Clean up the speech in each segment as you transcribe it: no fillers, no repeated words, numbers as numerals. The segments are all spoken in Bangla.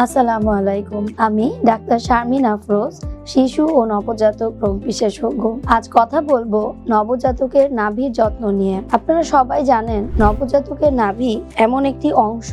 আসসালামু আলাইকুম। আমি ডাক্তার শারমিন আফরোজ, শিশু ও নবজাতক রোগ বিশেষজ্ঞ। আজ কথা বলবো নবজাতকের নাভির যত্ন নিয়ে। আপনারা সবাই জানেন নবজাতকের নাভি এমন একটি অংশ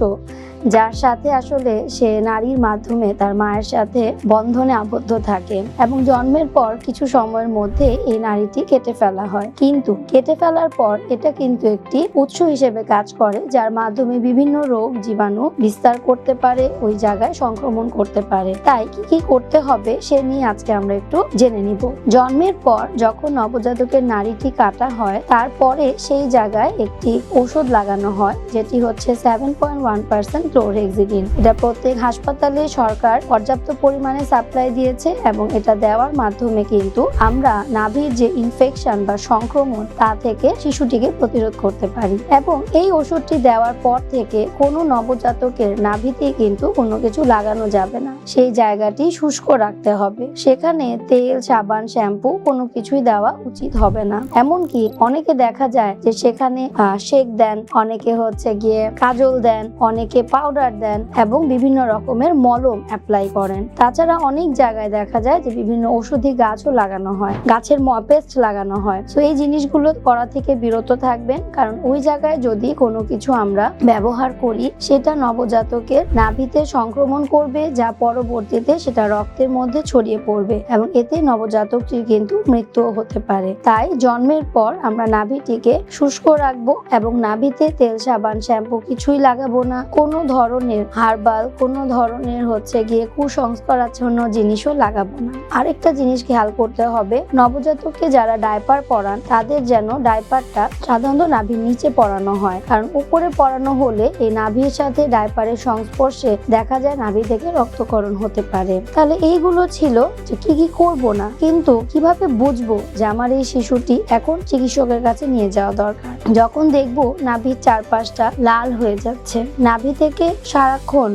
যার সাথে আসলে সে নারীর মাধ্যমে তার মায়ের সাথে বন্ধনে আবদ্ধ থাকে এবং জন্মের পর কিছু সময়ের মধ্যে এই নারীটি কেটে ফেলা হয়। কিন্তু কেটে ফেলার পর এটা কিন্তু একটি উৎস হিসেবে কাজ করে, যার মাধ্যমে বিভিন্ন রোগ জীবাণু বিস্তার করতে পারে, ওই জায়গায় সংক্রমণ করতে পারে। তাই কি কি করতে হবে সে নিয়ে আজকে আমরা একটু জেনে নিব। জন্মের পর যখন নবজাতকের নারীটি কাটা হয়, তারপরে সেই জায়গায় একটি ওষুধ লাগানো হয়, যেটি হচ্ছে 7.1% ক্লোরহেক্সিডিন। এটা প্রত্যেক হাসপাতালে সরকার পর্যাপ্ত পরিমাণে সাপ্লাই দিয়েছে এবং এটা দেওয়ার মাধ্যমে কিন্তু আমরা নাভির যে ইনফেকশন বা সংক্রমণ তা থেকে শিশুটিকে প্রতিরোধ করতে পারি। এবং এই ওষুধটি দেওয়ার পর থেকে কোনো নবজাতকের নাভিতে কিন্তু কোনো কিছু লাগানো যাবে না, সেই জায়গাটি শুষ্ক রাখতে হবে। সেখানে তেল, সাবান, শ্যাম্পু কোনো কিছুই দেওয়া উচিত হবে না। এমনকি অনেকে দেখা যায় যে সেখানে শেক দেন, অনেকে হচ্ছে গিয়ে কাজল দেন, অনেকে পাউডার দেন এবং বিভিন্ন রকমের মলম অ্যাপ্লাই করেন। তাছাড়া অনেক জায়গায় দেখা যায় যে বিভিন্ন ঔষধি গাছও লাগানো হয়, গাছের পেস্ট লাগানো হয়। তো এই জিনিসগুলো করা থেকে বিরত থাকবেন, কারণ ওই জায়গায় যদি কোনো কিছু আমরা ব্যবহার করি সেটা নবজাতকের নাভিতে সংক্রমণ করবে, যা পরবর্তীতে সেটা রক্তের মধ্যে ছড়িয়ে পড়বে এবং এতে নবজাতকটির কিন্তু মৃত্যুও হতে পারে। তাই জন্মের পর আমরা নাভিটিকে শুষ্ক রাখবো এবং নাভিতে তেল, সাবান, শ্যাম্পু কিছুই লাগাবো না। কোনো ধরনের হার্বাল, কোনো ধরনের হচ্ছে গিয়ে কুসংস্কারাচ্ছন্ন জিনিসও লাগাবো না। আরেকটা জিনিস খেয়াল করতে হবে, নবজাতককে যারা ডায়পার পরান তাদের যেন ডায়পারটা সাধারণত নাভির নিচে পরানো হয়, কারণ উপরে পরানো হলে এই নাভির সাথে ডায়পারের সংস্পর্শে দেখা যায় নাভি থেকে রক্তক্ষরণ হতে পারে। তাহলে এইগুলো ছিল যে কি কি করব না, কিন্তু কিভাবে বুঝবো যে আমার এই শিশুটি এখন চিকিৎসকের কাছে নিয়ে যাওয়া দরকার। যখন দেখবো নাভির চারপাশটা লাল হয়ে যাচ্ছে, নাভি থেকে সারাক্ষণ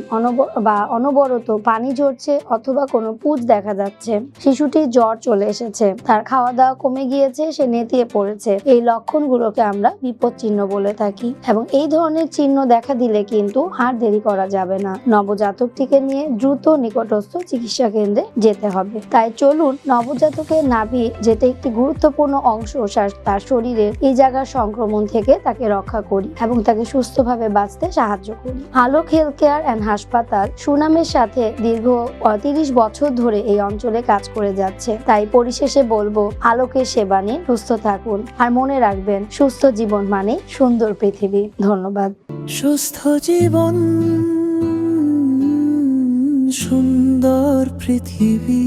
অনবরত পানি ঝরছে অথবা কোনো পুঁজ দেখা যাচ্ছে, শিশুটির জ্বর চলে এসেছে, তার খাওয়া দাওয়া কমে গিয়েছে, সে নেতিয়ে পড়েছে, এই লক্ষণগুলোকে আমরা বিপদ চিহ্ন বলে থাকি। এবং এই ধরনের চিহ্ন দেখা দিলে কিন্তু আর দেরি করা যাবে না, নবজাতকটিকে নিয়ে দ্রুত নিকটস্থ চিকিৎসা কেন্দ্রে যেতে হবে। তাই চলুন নবজাতকের নাভি, যেটা একটি গুরুত্বপূর্ণ অংশ তার শরীরের, এই জায়গার সংক্রমণ থেকে তাকে রক্ষা করি এবং তাকে সুস্থভাবে বাঁচতে সাহায্য করি। আলোক হেলথ কেয়ার অ্যান্ড হাসপাতাল সুনামের সাথে দীর্ঘ 30 বছর ধরে এই অঞ্চলে কাজ করে যাচ্ছে। তাই পরিশেষে বলবো, আলোকের সেবা নিন, সুস্থ থাকুন আর মনে রাখবেন, সুস্থ জীবন মানে সুন্দর পৃথিবী। ধন্যবাদ। সুস্থ জীবন, সুন্দর পৃথিবী।